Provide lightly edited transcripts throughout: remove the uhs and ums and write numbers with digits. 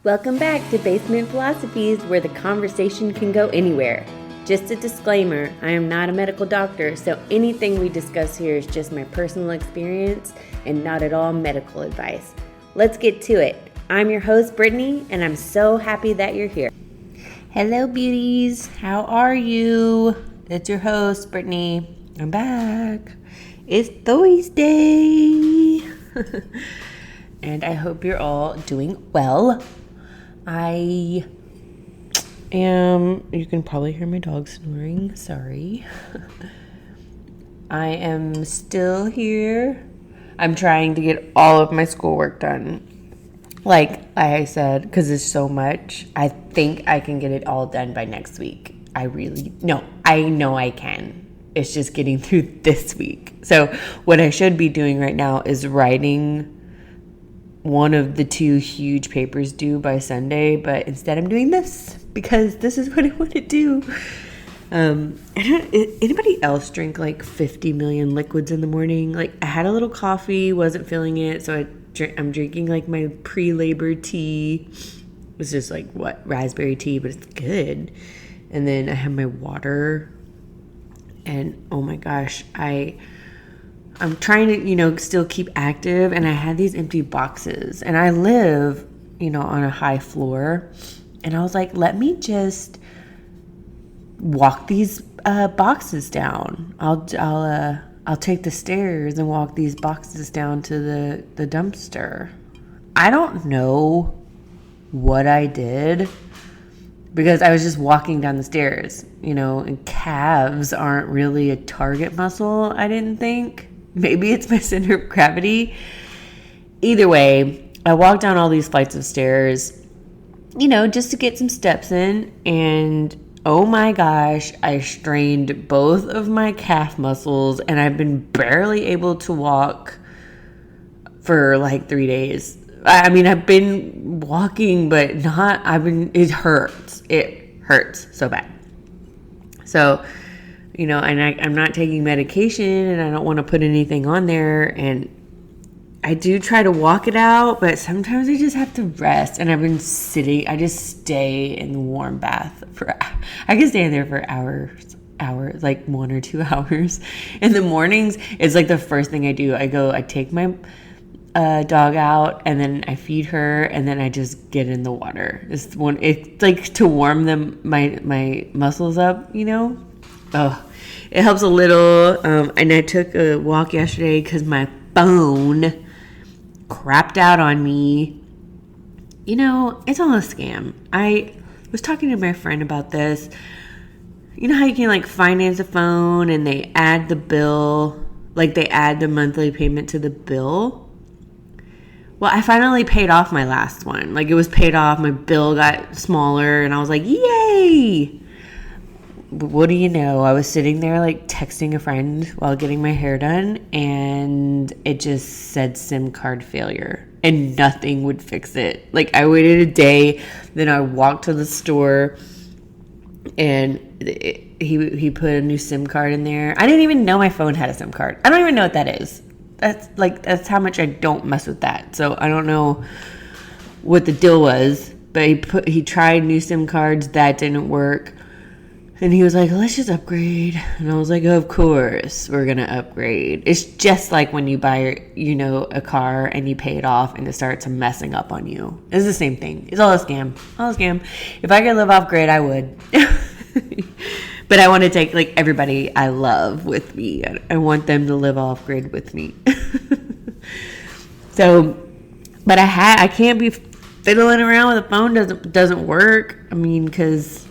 Welcome back to Basement Philosophies, where the conversation can go anywhere. Just a disclaimer, I am not a medical doctor, so anything we discuss here is just my personal experience and not at all medical advice. Let's get to it. I'm your host, Brittany, and I'm so happy that you're here. Hello, beauties. How are you? It's your host, Brittany. I'm back. It's Thursday. And I hope you're all doing well. I am, you can probably hear my dog snoring, sorry. I am still here. I'm trying to get all of my schoolwork done. Like I said, because it's so much, I think I can get it all done by next week. I know I can. It's just getting through this week. So what I should be doing right now is writing one of the two huge papers due by Sunday, but instead I'm doing this because this is what I want to do. Anybody else drink like 50 million liquids in the morning? Like I had a little coffee, wasn't feeling it, so I'm drinking like my pre-labor tea. It's just like raspberry tea, but it's good. And then I have my water, and oh my gosh, I'm trying to, still keep active, and I had these empty boxes, and I live, on a high floor, and I was like, let me just walk these boxes down. I'll take the stairs and walk these boxes down to the dumpster. I don't know what I did because I was just walking down the stairs, and calves aren't really a target muscle, I didn't think. Maybe it's my center of gravity. Either way, I walked down all these flights of stairs, just to get some steps in. And oh my gosh, I strained both of my calf muscles, and I've been barely able to walk for like 3 days. I mean, I've been walking, but it hurts. It hurts so bad. So, and I'm not taking medication, and I don't want to put anything on there, and I do try to walk it out, but sometimes I just have to rest, and I've been sitting. I just stay in the warm bath I can stay in there for hours, like 1 or 2 hours. In the mornings, it's like the first thing I do. I take my dog out, and then I feed her, and then I just get in the water. It's like to warm my muscles up, Oh, it helps a little. And I took a walk yesterday because my phone crapped out on me. It's all a scam. I was talking to my friend about this. You know how you can like finance a phone and they add the bill, like they add the monthly payment to the bill? Well, I finally paid off my last one. Like it was paid off. My bill got smaller, and I was like, yay! What do you know? I was sitting there like texting a friend while getting my hair done, and it just said SIM card failure, and nothing would fix it. Like I waited a day, then I walked to the store, and he put a new SIM card in there. I didn't even know my phone had a SIM card. I don't even know what that is. That's how much I don't mess with that. So I don't know what the deal was, but he tried new SIM cards, that didn't work. And he was like, let's just upgrade. And I was like, of course, we're going to upgrade. It's just like when you buy, a car and you pay it off and it starts messing up on you. It's the same thing. It's all a scam. If I could live off grid, I would. But I want to take like everybody I love with me. I want them to live off grid with me. So, but I can't be fiddling around with a phone doesn't work. I mean, because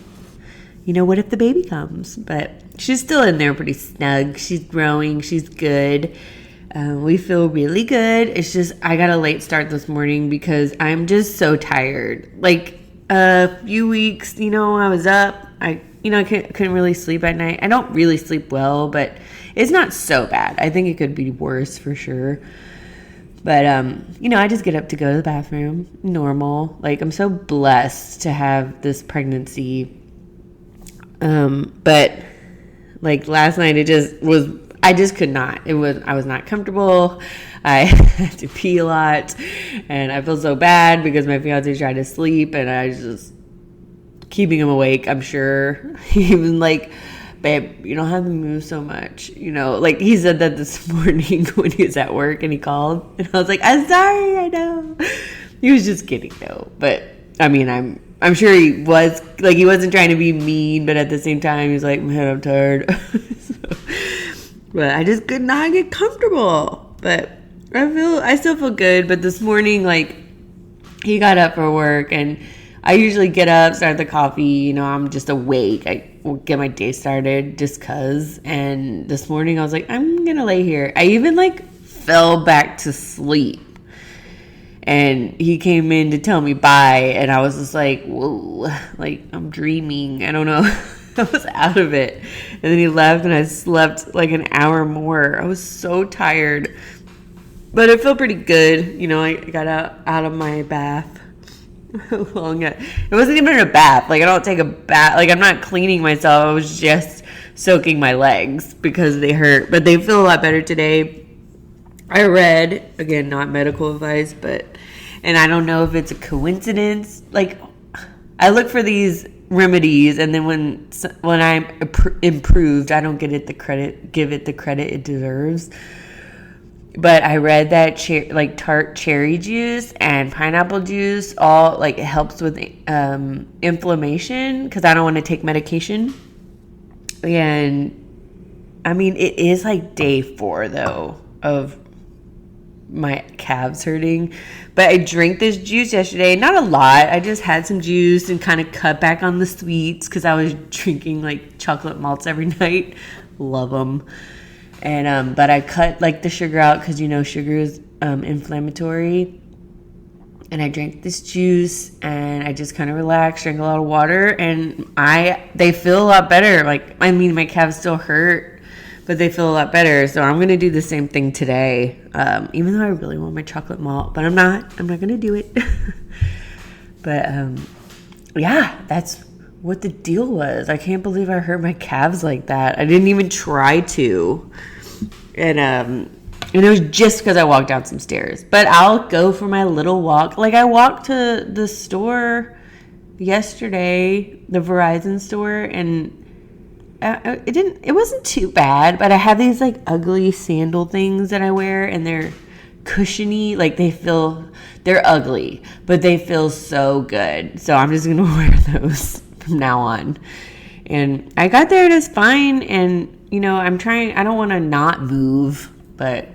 what if the baby comes? But she's still in there pretty snug. She's growing. She's good. We feel really good. It's just I got a late start this morning because I'm just so tired. Like a few weeks, I was up. I couldn't really sleep at night. I don't really sleep well, but it's not so bad. I think it could be worse for sure. But, I just get up to go to the bathroom. Normal. Like, I'm so blessed to have this pregnancy. But like last night, it just was, I just could not. I was not comfortable. I had to pee a lot, and I feel so bad because my fiance tried to sleep, and I was just keeping him awake. I'm sure he was like, babe, you don't have to move so much. Like he said that this morning when he was at work and he called, and I was like, I'm sorry, I know. He was just kidding though. But I mean, I'm sure he was, like, he wasn't trying to be mean, but at the same time, he was like, man, I'm tired. But I just could not get comfortable. But I still feel good. But this morning, like, he got up for work, and I usually get up, start the coffee. I'm just awake. I will get my day started just cause. And this morning, I was like, I'm gonna lay here. I even like fell back to sleep. And he came in to tell me bye, and I was just like, whoa, like I'm dreaming. I don't know. I was out of it. And then he left, and I slept like an hour more. I was so tired. But it felt pretty good. I got out of my bath. It wasn't even a bath. Like, I don't take a bath. Like, I'm not cleaning myself. I was just soaking my legs because they hurt. But they feel a lot better today. I read, again, not medical advice, and I don't know if it's a coincidence. Like, I look for these remedies, and then when I'm improved, I don't give it the credit it deserves. But I read that tart cherry juice and pineapple juice all like it helps with inflammation because I don't want to take medication. And I mean, it is like day 4 though of my calves hurting. But I drank this juice yesterday, not a lot. I just had some juice and kind of cut back on the sweets because I was drinking like chocolate malts every night. Love them. And but I cut like the sugar out because sugar is inflammatory. And I drank this juice and I just kind of relaxed, drank a lot of water, and they feel a lot better. Like, I mean, my calves still hurt, but they feel a lot better. So I'm gonna do the same thing today. Even though I really want my chocolate malt, but I'm not gonna do it. But yeah, that's what the deal was. I can't believe I hurt my calves like that. I didn't even try to. And it was just because I walked down some stairs. But I'll go for my little walk. Like, I walked to the store yesterday, the Verizon store, and it wasn't too bad. But I have these like ugly sandal things that I wear, and they're cushiony. Like, they're ugly, but they feel so good. So I'm just gonna wear those from now on. And I got there and it's fine. And I'm trying. I don't want to not move, but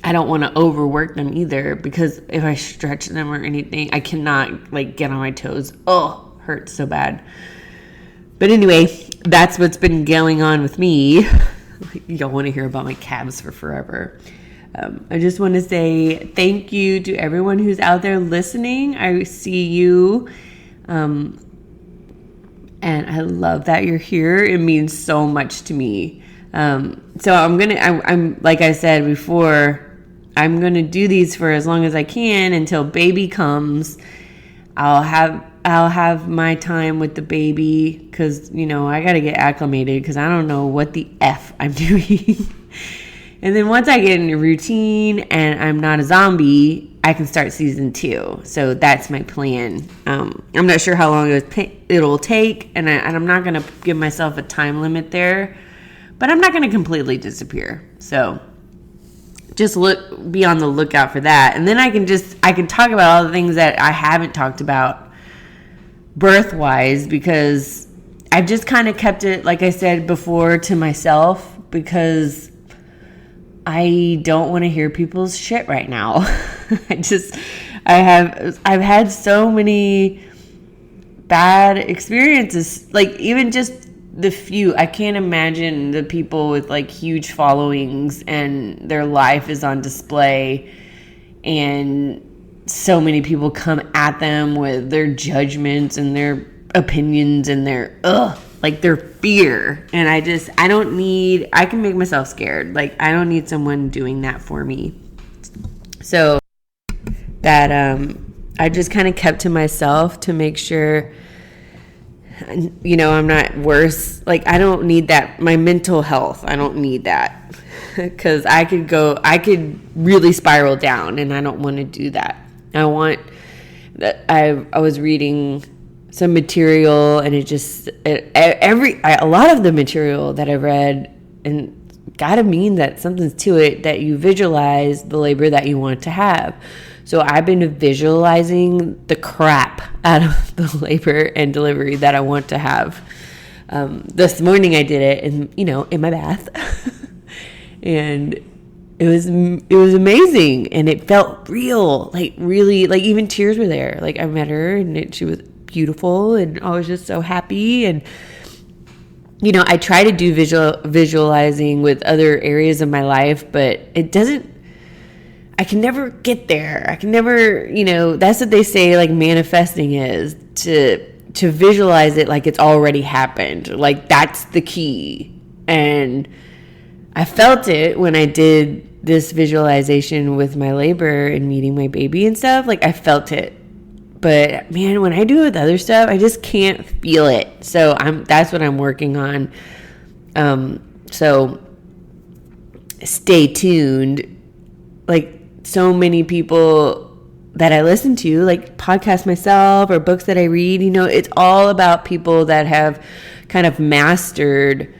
I don't want to overwork them either, because if I stretch them or anything, I cannot like get on my toes. Oh, hurts so bad. But anyway, that's what's been going on with me. You don't want to hear about my calves for forever. I just want to say thank you to everyone who's out there listening. I see you. And I love that you're here. It means so much to me. So I'm like I said before, I'm going to do these for as long as I can until baby comes. I'll have my time with the baby because, I got to get acclimated because I don't know what the F I'm doing. And then once I get in a routine and I'm not a zombie, I can start season 2. So that's my plan. I'm not sure how long it'll take, and I'm not going to give myself a time limit there, but I'm not going to completely disappear. So just be on the lookout for that. And then I can talk about all the things that I haven't talked about birth-wise, because I've just kind of kept it, like I said before, to myself, because I don't want to hear people's shit right now. I've had so many bad experiences, like even just the few. I can't imagine the people with like huge followings and their life is on display and so many people come at them with their judgments and their opinions and their fear. And I can make myself scared. Like, I don't need someone doing that for me. So that I just kind of kept to myself to make sure I'm not worse. Like, I don't need that. My mental health, I don't need that, because I could really spiral down, and I don't want to do that. I want that. I was reading some material, and a lot of the material that I read, and gotta mean that something's to it, that you visualize the labor that you want to have. So I've been visualizing the crap out of the labor and delivery that I want to have. This morning I did it in my bath. And it was amazing, and it felt real, like really, like even tears were there. Like I met her, and she was beautiful, and I was just so happy. And I try to do visualizing with other areas of my life, but I can never get there. I can never, that's what they say, like manifesting is to visualize it like it's already happened. Like that's the key. And I felt it when I did this visualization with my labor and meeting my baby and stuff. Like I felt it. But man, when I do it with other stuff, I just can't feel it. So that's what I'm working on. So stay tuned. Like so many people that I listen to, like podcasts myself or books that I read, it's all about people that have kind of mastered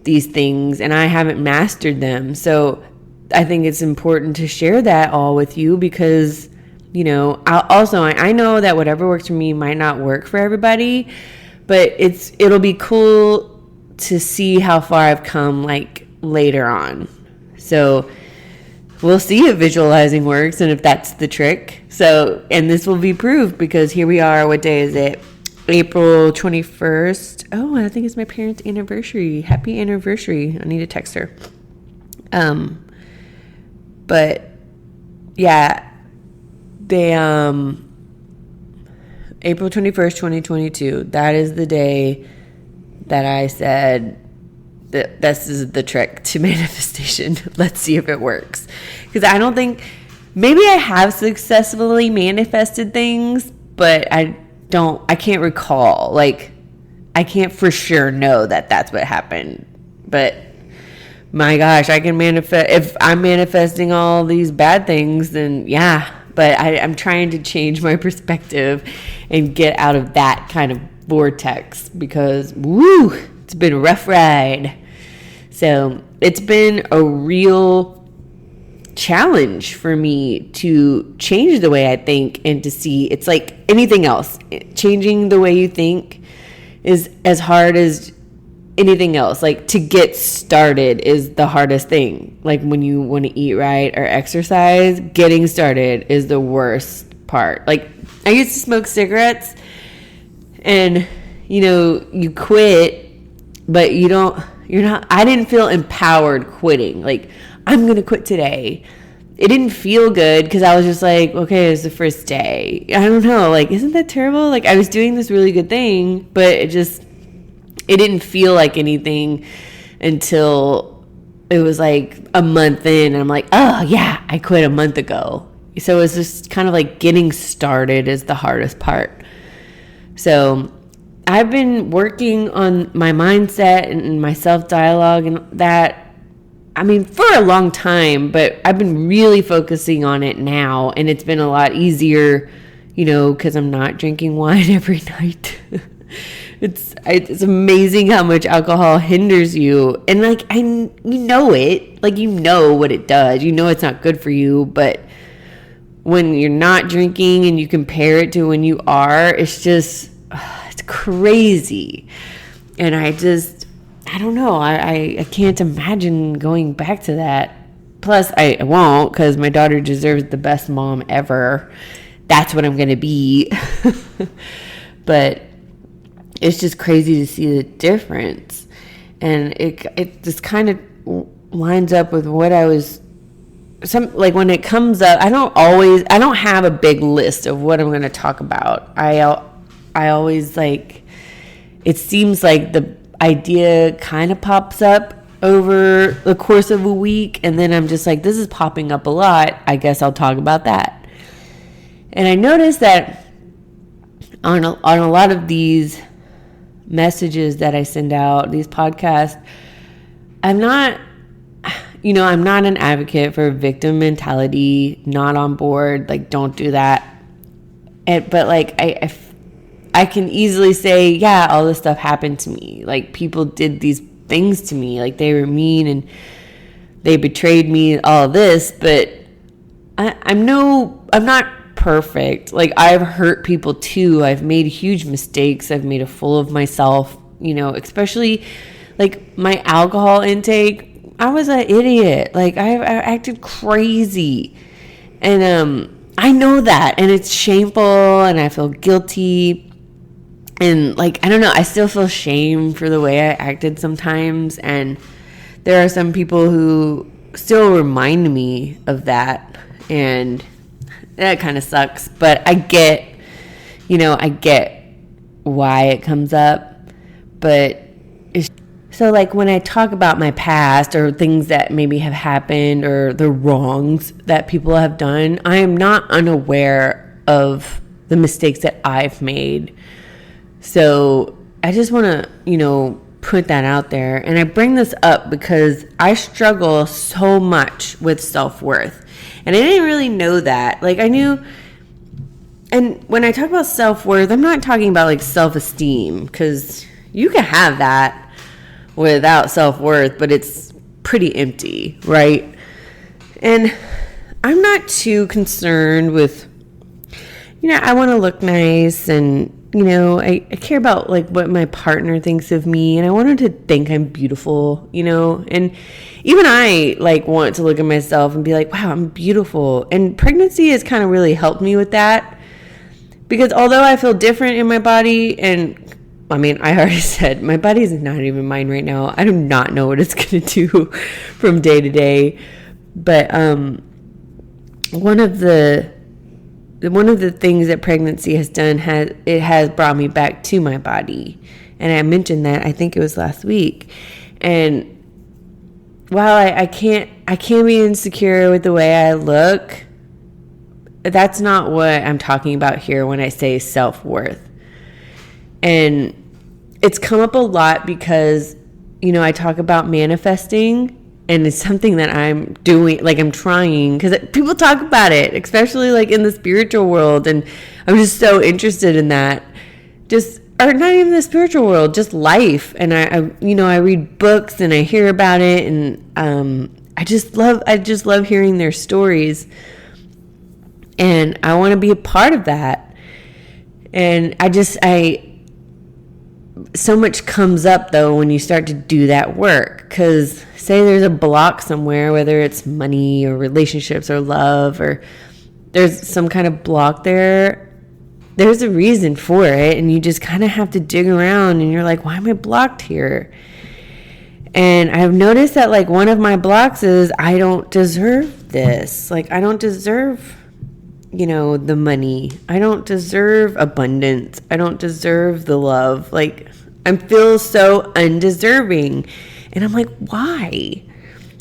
these things, and I haven't mastered them. So I think it's important to share that all with you, because I know that whatever works for me might not work for everybody, but it'll be cool to see how far I've come like later on. So we'll see if visualizing works and if that's the trick. So, and this will be proof, because here we are. What day is it? April 21st. Oh, I think it's my parents' anniversary. Happy anniversary. I need to text her. But yeah, they, April 21st, 2022, that is the day that I said that this is the trick to manifestation. Let's see if it works. Because I don't think, maybe I have successfully manifested things, but I can't recall. Like, I can't for sure know that that's what happened. But my gosh, I can manifest. If I'm manifesting all these bad things, then yeah. But I'm trying to change my perspective and get out of that kind of vortex, because woo, it's been a rough ride. So it's been a real challenge for me to change the way I think, and to see, it's like anything else. Changing the way you think is as hard as anything else. Like, to get started is the hardest thing. Like when you want to eat right or exercise, getting started is the worst part. Like, I used to smoke cigarettes, and you quit, but I didn't feel empowered quitting. Like, I'm going to quit today. It didn't feel good, because I was just like, okay, it's the first day. I don't know. Like, isn't that terrible? Like, I was doing this really good thing, but it didn't feel like anything until it was like a month in. And I'm like, oh yeah, I quit a month ago. So it was just kind of like getting started is the hardest part. So I've been working on my mindset and my self-dialogue and that, for a long time, but I've been really focusing on it now, and it's been a lot easier, because I'm not drinking wine every night. It's amazing how much alcohol hinders you, and like you know it, like what it does, it's not good for you, but when you're not drinking and you compare it to when you are, it's just it's crazy. And I don't know. I can't imagine going back to that. Plus, I won't, because my daughter deserves the best mom ever. That's what I'm going to be. But it's just crazy to see the difference. And it just kind of lines up with what I was... like when it comes up, I don't have a big list of what I'm going to talk about. I always like... It seems like the idea kind of pops up over the course of a week, and then I'm just like, this is popping up a lot, I guess I'll talk about that. And I noticed that on a lot of these messages that I send out, these podcasts, I'm not an advocate for victim mentality, not on board, like, don't do that. But like, I can easily say, yeah, all this stuff happened to me. Like, people did these things to me, like they were mean and they betrayed me, all this, but I'm not perfect. Like, I've hurt people too. I've made huge mistakes. I've made a fool of myself, especially like my alcohol intake. I was an idiot. Like, I acted crazy. And I know that. And it's shameful. And I feel guilty. And, like, I don't know. I still feel shame for the way I acted sometimes. And there are some people who still remind me of that. And that kind of sucks. But I get why it comes up. But so, like, when I talk about my past or things that maybe have happened or the wrongs that people have done, I am not unaware of the mistakes that I've made. So I just want to, put that out there. And I bring this up because I struggle so much with self-worth. And I didn't really know that. Like, I knew, and when I talk about self-worth, I'm not talking about, like, self-esteem, because you can have that without self-worth, but it's pretty empty, right? And I'm not too concerned with, I want to look nice, and, I care about, like, what my partner thinks of me, and I want him to think I'm beautiful, and even I, like, want to look at myself and be like, wow, I'm beautiful. And pregnancy has kind of really helped me with that, because although I feel different in my body, and I mean, I already said my body's not even mine right now. I do not know what it's going to do from day to day. But one of the things that pregnancy has done has brought me back to my body. And I mentioned that, I think it was last week. And while I can't be insecure with the way I look, that's not what I'm talking about here when I say self-worth. And it's come up a lot because, I talk about manifesting, and it's something that I'm doing, like, I'm trying, because people talk about it, especially, like, in the spiritual world, and I'm just so interested in that. Or not even the spiritual world, just life. And I read books and I hear about it, and I just love hearing their stories, and I want to be a part of that. And so much comes up, though, when you start to do that work, because say there's a block somewhere, whether it's money or relationships or love, or there's some kind of block there's a reason for it, and you just kind of have to dig around, and you're like, why am I blocked here? And I've noticed that, like, one of my blocks is I don't deserve this. Like, I don't deserve the money. I don't deserve abundance. I don't deserve the love. Like, I feel so undeserving. And I'm like, why?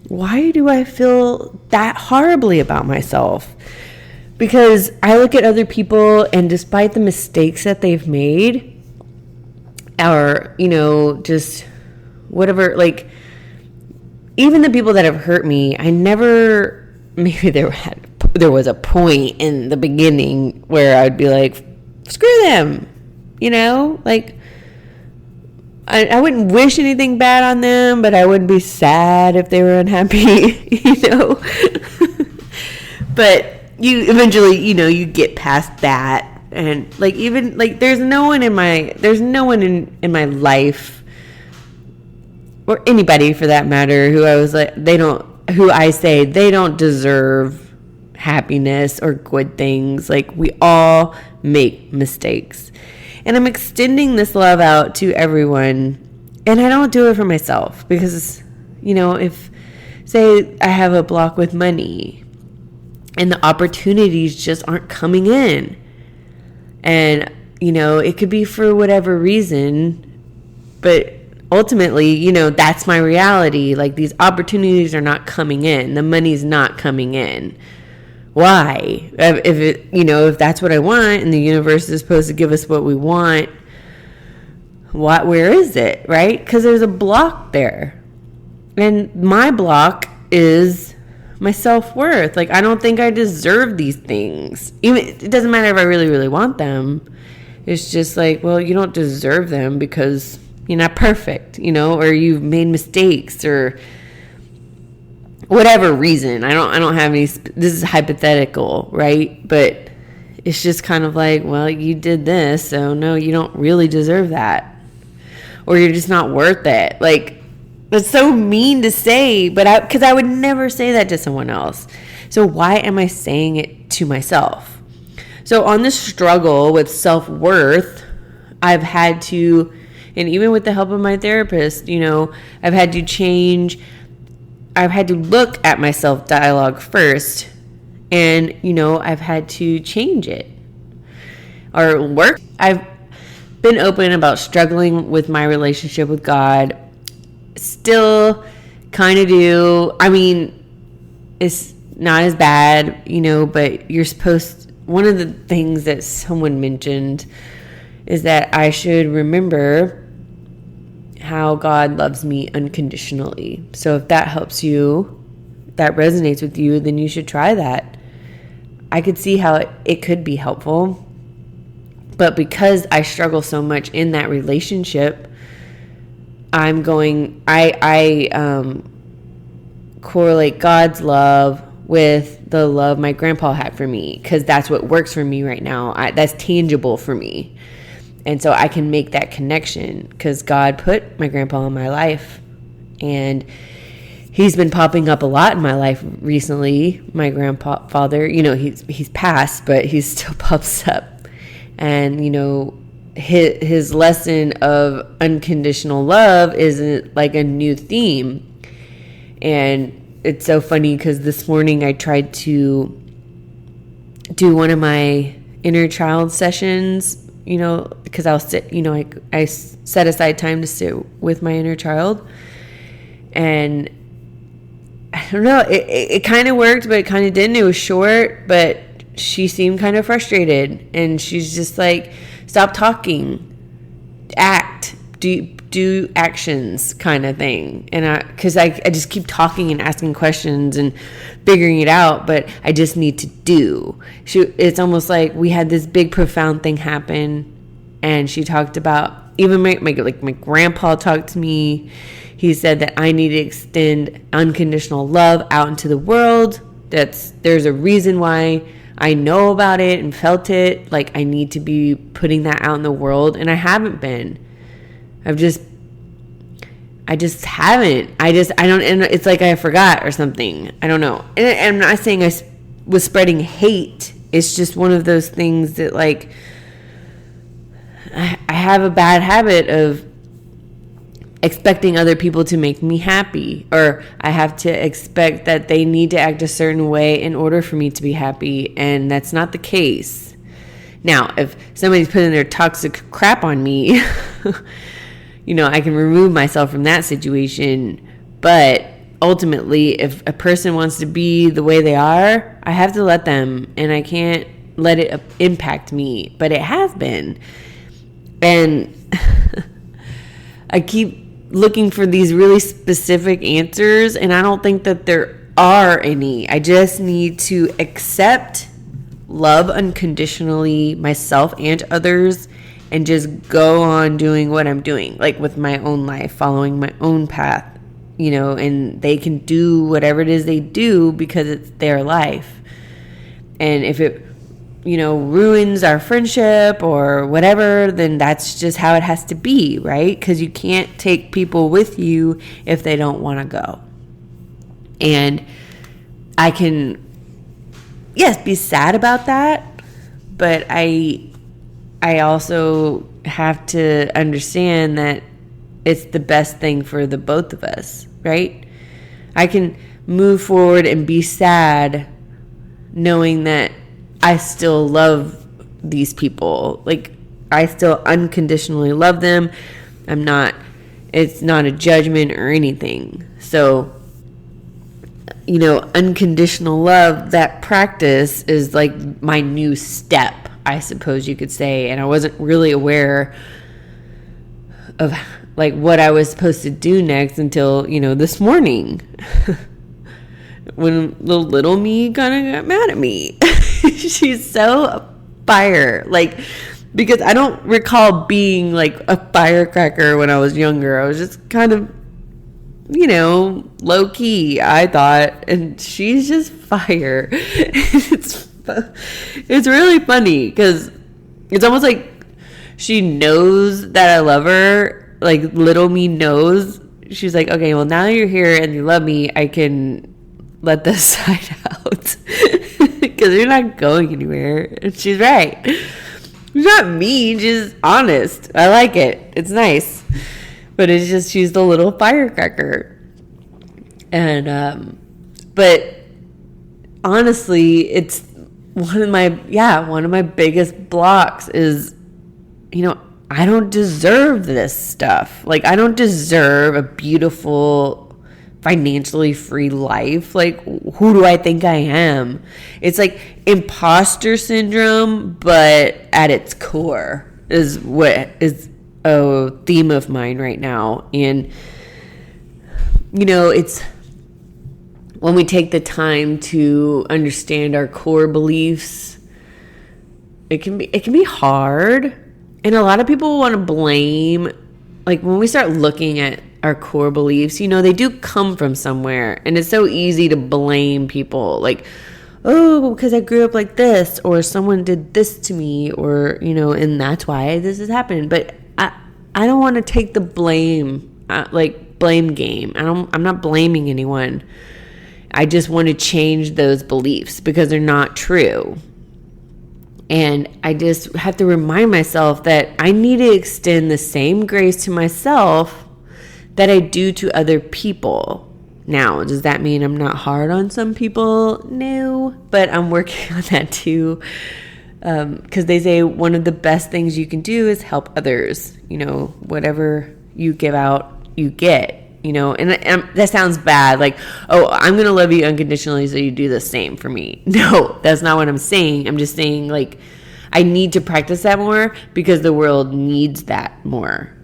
Why do I feel that horribly about myself? Because I look at other people, and despite the mistakes that they've made, or, just whatever, like, even the people that have hurt me, maybe there was a point in the beginning where I'd be like, screw them, like, I wouldn't wish anything bad on them, but I wouldn't be sad if they were unhappy, But you eventually, you get past that. And, like, even, like, there's no one in my life, or anybody for that matter, who I was like, who I say they don't deserve happiness or good things. Like, we all make mistakes. And I'm extending this love out to everyone. And I don't do it for myself because, if, say, I have a block with money and the opportunities just aren't coming in. And, it could be for whatever reason, but ultimately, that's my reality. Like, these opportunities are not coming in. The money's not coming in. Why? If that's what I want, and the universe is supposed to give us what we want, where is it, right? Because there's a block there. And my block is my self-worth. Like, I don't think I deserve these things. Even, it doesn't matter if I really, really want them. It's just like, well, you don't deserve them because you're not perfect, or you've made mistakes or whatever reason. I don't have any, this is hypothetical, right? But it's just kind of like, well, you did this, so no, you don't really deserve that. Or you're just not worth it. Like, that's so mean to say, but because I would never say that to someone else. So why am I saying it to myself? So on this struggle with self-worth, I've had to, and even with the help of my therapist, I've had to look at my self-dialogue first, and, I've had to change it or work. I've been open about struggling with my relationship with God. Still kind of do. I mean, it's not as bad, but you're supposed, one of the things that someone mentioned is that I should remember how God loves me unconditionally. So if that helps you, that resonates with you, then you should try that. I could see how it could be helpful. But because I struggle so much in that relationship, I correlate God's love with the love my grandpa had for me, because that's what works for me right now. That's tangible for me. And so I can make that connection because God put my grandpa in my life, and he's been popping up a lot in my life recently. My grandfather, he's passed, but he still pops up. And, his lesson of unconditional love is like a new theme. And it's so funny because this morning I tried to do one of my inner child sessions, because I'll sit, I set aside time to sit with my inner child. And I don't know, it kind of worked, but it kind of didn't. It was short, but she seemed kind of frustrated. And she's just like, stop talking, act, do actions kind of thing. And because I just keep talking and asking questions and figuring it out, but I just need to do. It's almost like we had this big profound thing happen, and she talked about, even my grandpa talked to me. He said that I need to extend unconditional love out into the world. There's a reason why I know about it and felt it. Like, I need to be putting that out in the world, and I haven't been. I just haven't. I don't, and it's like I forgot or something. I don't know. And I'm not saying I was spreading hate. It's just one of those things that, like, I have a bad habit of expecting other people to make me happy, or I have to expect that they need to act a certain way in order for me to be happy, and that's not the case. Now, if somebody's putting their toxic crap on me, I can remove myself from that situation, but ultimately, if a person wants to be the way they are, I have to let them, and I can't let it impact me, but it has been. And I keep looking for these really specific answers, and I don't think that there are any. I just need to accept, love unconditionally myself and others, and just go on doing what I'm doing, like with my own life, following my own path, and they can do whatever it is they do because it's their life. And if it ruins our friendship or whatever, then that's just how it has to be, right? Because you can't take people with you if they don't want to go. And I can, yes, be sad about that, but I also have to understand that it's the best thing for the both of us, right? I can move forward and be sad knowing that I still love these people. Like, I still unconditionally love them. It's not a judgment or anything. So, unconditional love, that practice is like my new step, I suppose you could say. And I wasn't really aware of like what I was supposed to do next until, this morning. When the little me kind of got mad at me. She's so fire. Like, because I don't recall being like a firecracker when I was younger. I was just kind of, low key, I thought. And she's just fire. It's really funny because it's almost like she knows that I love her. Like, little me knows. She's like, okay, well, now you're here and you love me, I can let this side out. Because you're not going anywhere. And she's right. She's not mean, she's honest. I like it. It's nice. But it's just, she's the little firecracker. And, but honestly, it's one of my biggest blocks is, I don't deserve this stuff. Like, I don't deserve a beautiful, financially free life. Like, who do I think I am? It's like imposter syndrome, but at its core is what is a theme of mine right now. And, it's when we take the time to understand our core beliefs, it can be hard. And a lot of people want to blame, like when we start looking at our core beliefs, they do come from somewhere. And it's so easy to blame people like, oh, because I grew up like this, or someone did this to me, or, and that's why this has happened. But I don't want to take the blame, blame game. I'm not blaming anyone. I just want to change those beliefs because they're not true. And I just have to remind myself that I need to extend the same grace to myself that I do to other people. Now, does that mean I'm not hard on some people? No, but I'm working on that too. Because they say one of the best things you can do is help others. Whatever you give out, you get. And that sounds bad. Like, oh, I'm going to love you unconditionally, so you do the same for me. No, that's not what I'm saying. I'm just saying, like, I need to practice that more because the world needs that more.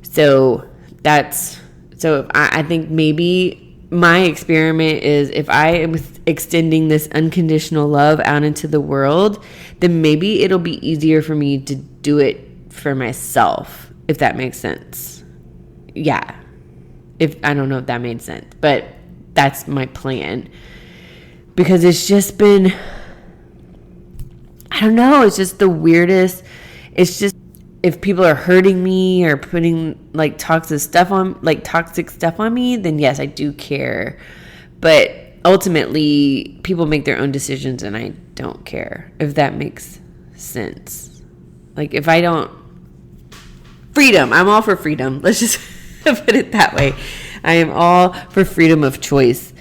So I think maybe my experiment is if I am extending this unconditional love out into the world, then maybe it'll be easier for me to do it for myself, if that makes sense. Yeah. I don't know if that made sense, but that's my plan. Because it's just been, I don't know, it's just the weirdest. It's just, if people are hurting me or putting like toxic stuff on me, then yes, I do care. But ultimately, people make their own decisions and I don't care, if that makes sense. Like, if I don't, freedom, I'm all for freedom. Let's just put it that way. I am all for freedom of choice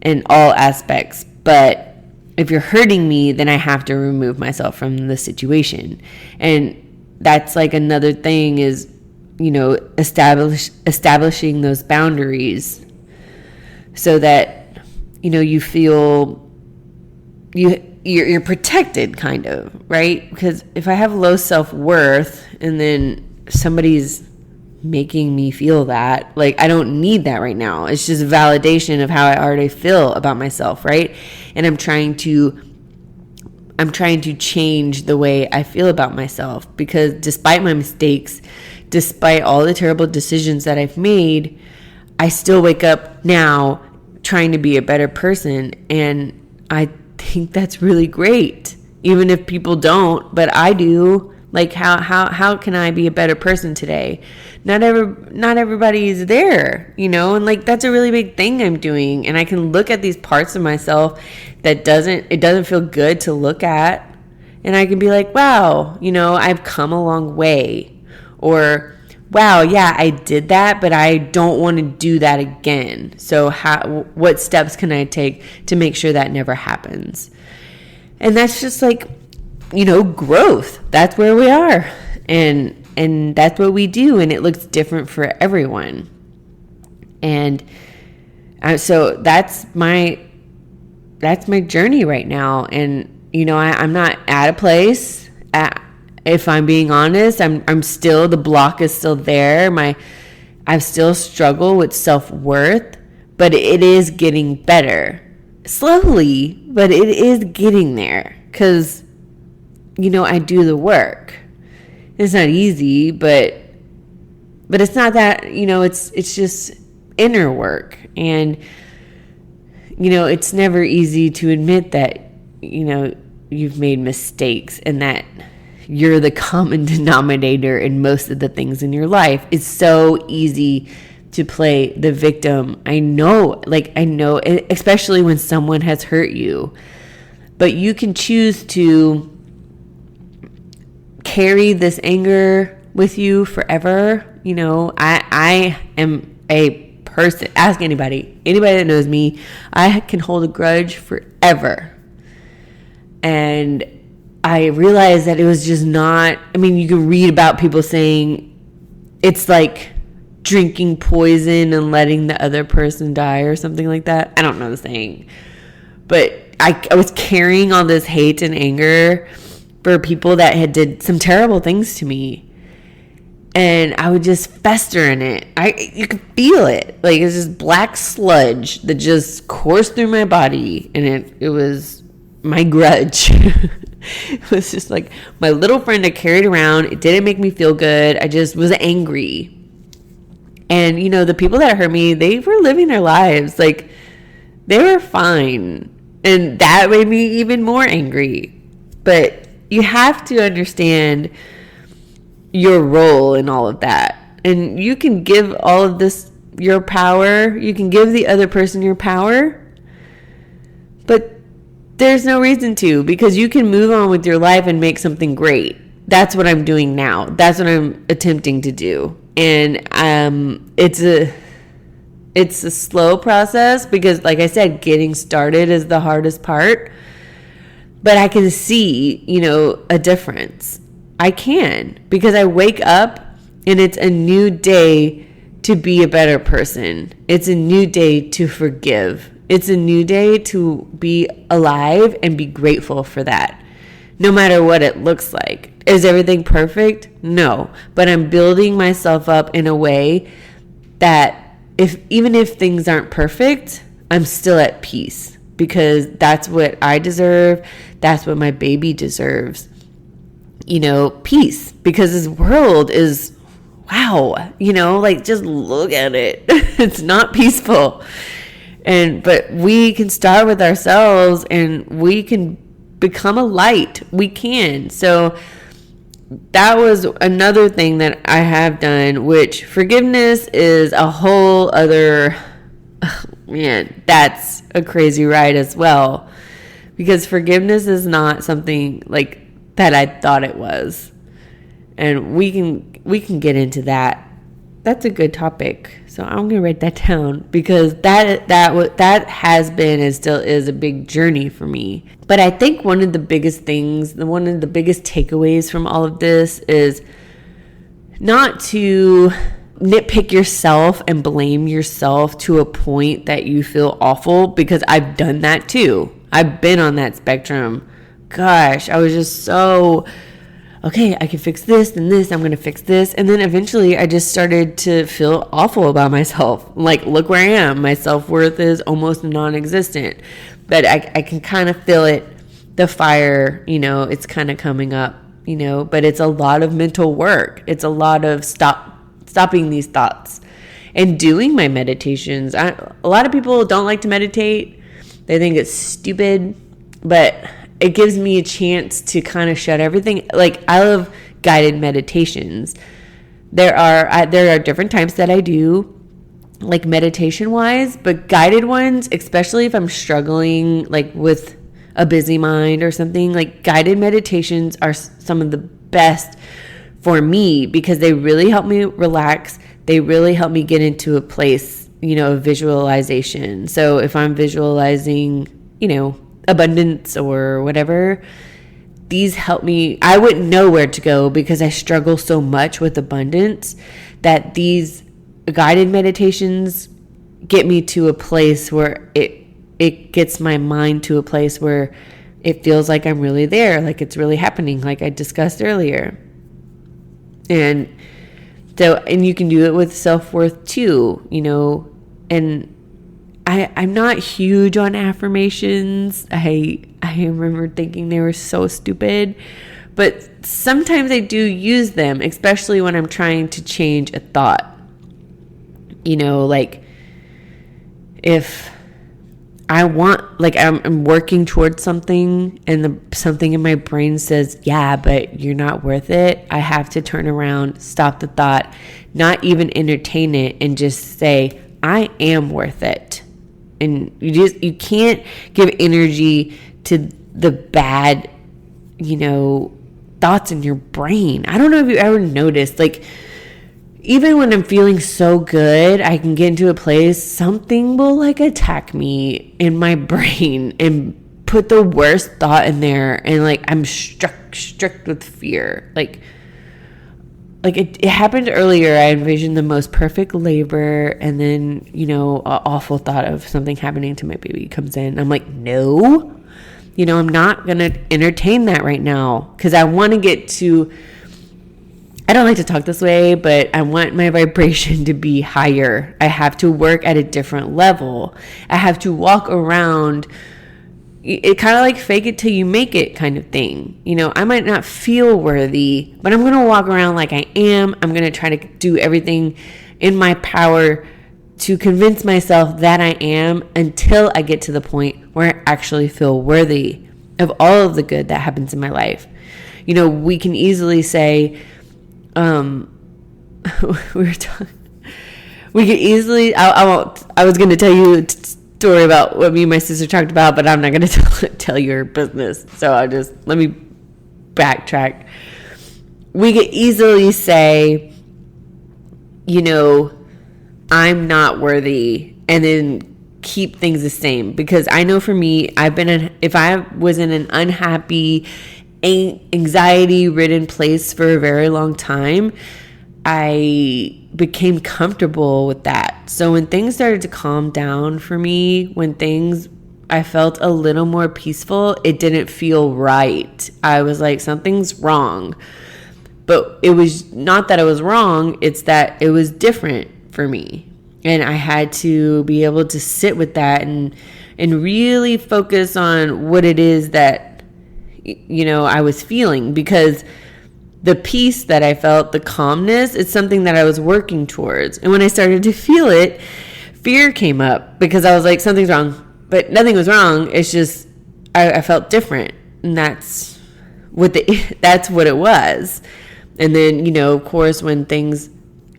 in all aspects. But if you're hurting me, then I have to remove myself from the situation. And that's like another thing is, establishing those boundaries so that, you feel you're protected, kind of, right? Because if I have low self-worth and then somebody's making me feel that, like, I don't need that right now. It's just validation of how I already feel about myself, right? And I'm trying to change the way I feel about myself, because despite my mistakes, despite all the terrible decisions that I've made, I still wake up now trying to be a better person. And I think that's really great, even if people don't, but I do. Like, how can I be a better person today? Not everybody is there, and like, that's a really big thing I'm doing. And I can look at these parts of myself that it doesn't feel good to look at. And I can be like, wow, I've come a long way. Or, wow, yeah, I did that, but I don't want to do that again. So what steps can I take to make sure that never happens? And that's just like, growth. That's where we are. And that's what we do. And it looks different for everyone. And so that's my journey right now. And, I'm not at a place if I'm being honest, I'm still, the block is still there. I still struggle with self-worth, but it is getting better. Slowly, but it is getting there. Because, I do the work. It's not easy, but it's not that, it's just inner work. And, it's never easy to admit that, you've made mistakes and that you're the common denominator in most of the things in your life. It's so easy to play the victim. I know, especially when someone has hurt you. But you can choose to carry this anger with you forever. I am a person. Ask anybody that knows me. I can hold a grudge forever. And I realized that it was just not, you can read about people saying it's like drinking poison and letting the other person die or something like that. I don't know the saying. But I was carrying all this hate and anger for people that had did some terrible things to me. And I would just fester in it. You could feel it. Like it's just black sludge that just coursed through my body. And it was my grudge. It was just like my little friend I carried around. It didn't make me feel good. I just was angry. And, the people that hurt me, they were living their lives. Like, they were fine. And that made me even more angry. But you have to understand your role in all of that. And you can give all of this your power. You can give the other person your power. But there's no reason to, because you can move on with your life and make something great. That's what I'm doing now. That's what I'm attempting to do. And it's a slow process because, like I said, getting started is the hardest part. But I can see, a difference. I can, because I wake up and it's a new day to be a better person. It's a new day to forgive. It's a new day to be alive and be grateful for that. No matter what it looks like. Is everything perfect? No. But I'm building myself up in a way that even if things aren't perfect, I'm still at peace. Because that's what I deserve. That's what my baby deserves. Peace. Because this world is, wow. Just look at it. It's not peaceful. But we can start with ourselves and we can become a light. We can. So that was another thing that I have done, which forgiveness is a whole other, that's a crazy ride as well. Because forgiveness is not something like that I thought it was. And we can get into that. That's a good topic. So I'm going to write that down because that has been and still is a big journey for me. But I think one of the biggest takeaways from all of this is not to nitpick yourself and blame yourself to a point that you feel awful, because I've done that too. I've been on that spectrum. Gosh, I was just so, okay, I can fix this and this, I'm going to fix this. And then eventually I just started to feel awful about myself. Like, look where I am. My self-worth is almost non-existent. But I can kind of feel it, the fire, it's kind of coming up, but it's a lot of mental work. It's a lot of stopping these thoughts and doing my meditations. A lot of people don't like to meditate. They think it's stupid, but it gives me a chance to kind of shut everything. Like, I love guided meditations. There are different types that I do, like meditation wise, but guided ones, especially if I'm struggling like with a busy mind or something, like guided meditations are some of the best for me because they really help me relax. They really help me get into a place, of visualization. So if I'm visualizing, abundance or whatever, these help me. I wouldn't know where to go because I struggle so much with abundance that these guided meditations get me to a place where it gets my mind to a place where it feels like I'm really there, like it's really happening, like I discussed earlier. And so, and you can do it with self-worth too, and I'm not huge on affirmations. I remember thinking they were so stupid, but sometimes I do use them, especially when I'm trying to change a thought. Like if I want, like I'm working towards something and something in my brain says, yeah, but you're not worth it. I have to turn around, stop the thought, not even entertain it, and just say, I am worth it. And you can't give energy to the bad, thoughts in your brain. I don't know if you ever noticed, like, even when I'm feeling so good, I can get into a place, something will like attack me in my brain and put the worst thought in there. And like, I'm struck with fear. Like it happened earlier. I envisioned the most perfect labor. And then, an awful thought of something happening to my baby comes in. I'm like, no, I'm not going to entertain that right now. Cause I want to get to, I don't like to talk this way, but I want my vibration to be higher. I have to work at a different level. I have to walk around. It kind of like fake it till you make it kind of thing. I might not feel worthy, but I'm going to walk around like I am. I'm going to try to do everything in my power to convince myself that I am until I get to the point where I actually feel worthy of all of the good that happens in my life. We can easily say, we could easily, I was going to tell you a story about what me and my sister talked about, but I'm not going to tell your business. So let me backtrack. We could easily say, I'm not worthy, and then keep things the same. Because I know for me, if I was in an unhappy, anxiety-ridden place for a very long time, I became comfortable with that. So when things started to calm down for me, I felt a little more peaceful, it didn't feel right. I was like, something's wrong. But it was not that it was wrong, it's that it was different for me. And I had to be able to sit with that and really focus on what it is that I was feeling, because the peace that I felt, the calmness, it's something that I was working towards. And when I started to feel it, fear came up because I was like, something's wrong, but nothing was wrong. It's just, I felt different. And that's what it was. And then, of course, when things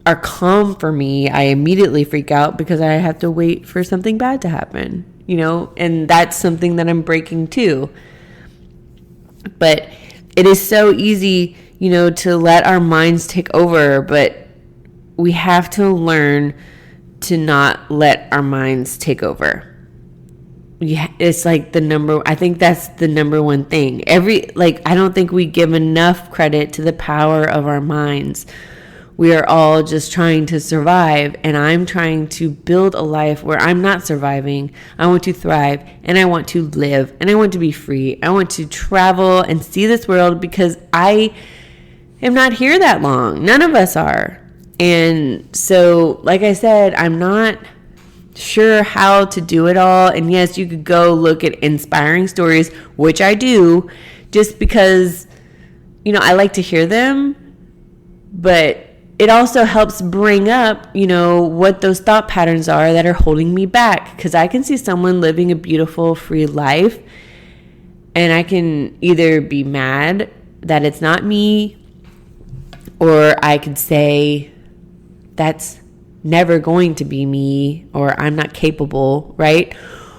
are calm for me, I immediately freak out because I have to wait for something bad to happen, and that's something that I'm breaking too. But it is so easy, to let our minds take over, but we have to learn to not let our minds take over. Yeah, it's like I think that's the number one thing. I don't think we give enough credit to the power of our minds. We are all just trying to survive, and I'm trying to build a life where I'm not surviving. I want to thrive, and I want to live, and I want to be free. I want to travel and see this world because I am not here that long. None of us are. And so, like I said, I'm not sure how to do it all. And yes, you could go look at inspiring stories, which I do, just because, I like to hear them, but it also helps bring up, what those thought patterns are that are holding me back. Because I can see someone living a beautiful, free life, and I can either be mad that it's not me, or I could say, that's never going to be me, or I'm not capable, right?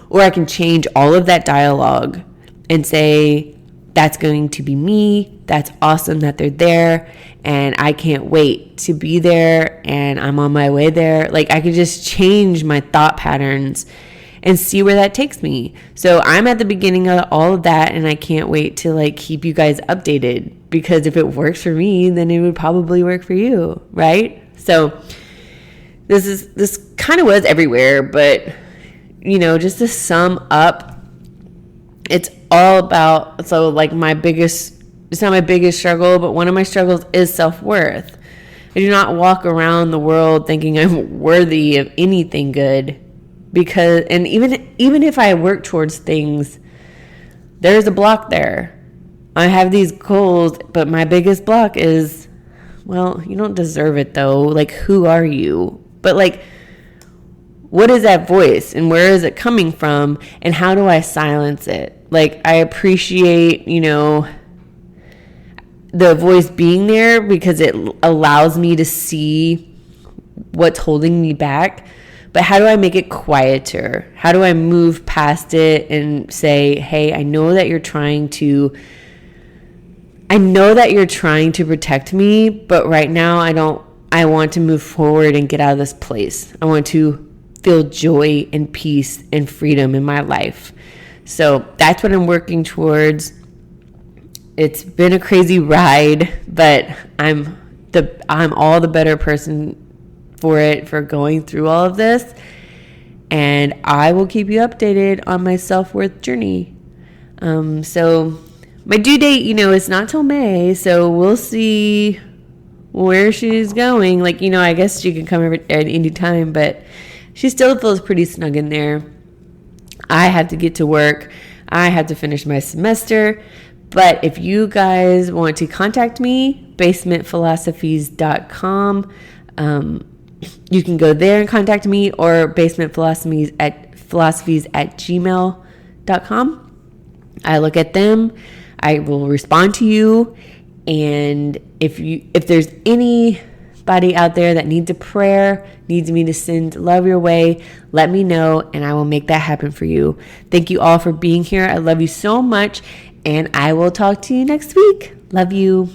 Or I can change all of that dialogue and say, that's going to be me. That's awesome that they're there, and I can't wait to be there, and I'm on my way there. Like, I could just change my thought patterns and see where that takes me. So I'm at the beginning of all of that, and I can't wait to keep you guys updated, because if it works for me, then it would probably work for you, right? So this kind of was everywhere, but just to sum up, it's all about, so like it's not my biggest struggle, but one of my struggles is self-worth. I do not walk around the world thinking I'm worthy of anything good, because, and even if I work towards things, there's a block there. I have these goals, but my biggest block is, well, you don't deserve it though. Like, who are you? But like, what is that voice and where is it coming from, and how do I silence it? Like, I appreciate, the voice being there because it allows me to see what's holding me back. But how do I make it quieter? How do I move past it and say, hey, I know that you're trying to protect me, but right now I want to move forward and get out of this place. I want to feel joy and peace and freedom in my life. So that's what I'm working towards. It's been a crazy ride, but I'm all the better person for going through all of this. And I will keep you updated on my self-worth journey. So my due date, it's not till May, so we'll see where she's going. Like, I guess she can come at any time, but she still feels pretty snug in there. I have to get to work. I have to finish my semester. But if you guys want to contact me, basementphilosophies.com. You can go there and contact me, or basementphilosophies@gmail.com. I look at them. I will respond to you. And if there's anybody out there that needs a prayer, needs me to send love your way, let me know and I will make that happen for you. Thank you all for being here. I love you so much, and I will talk to you next week. Love you.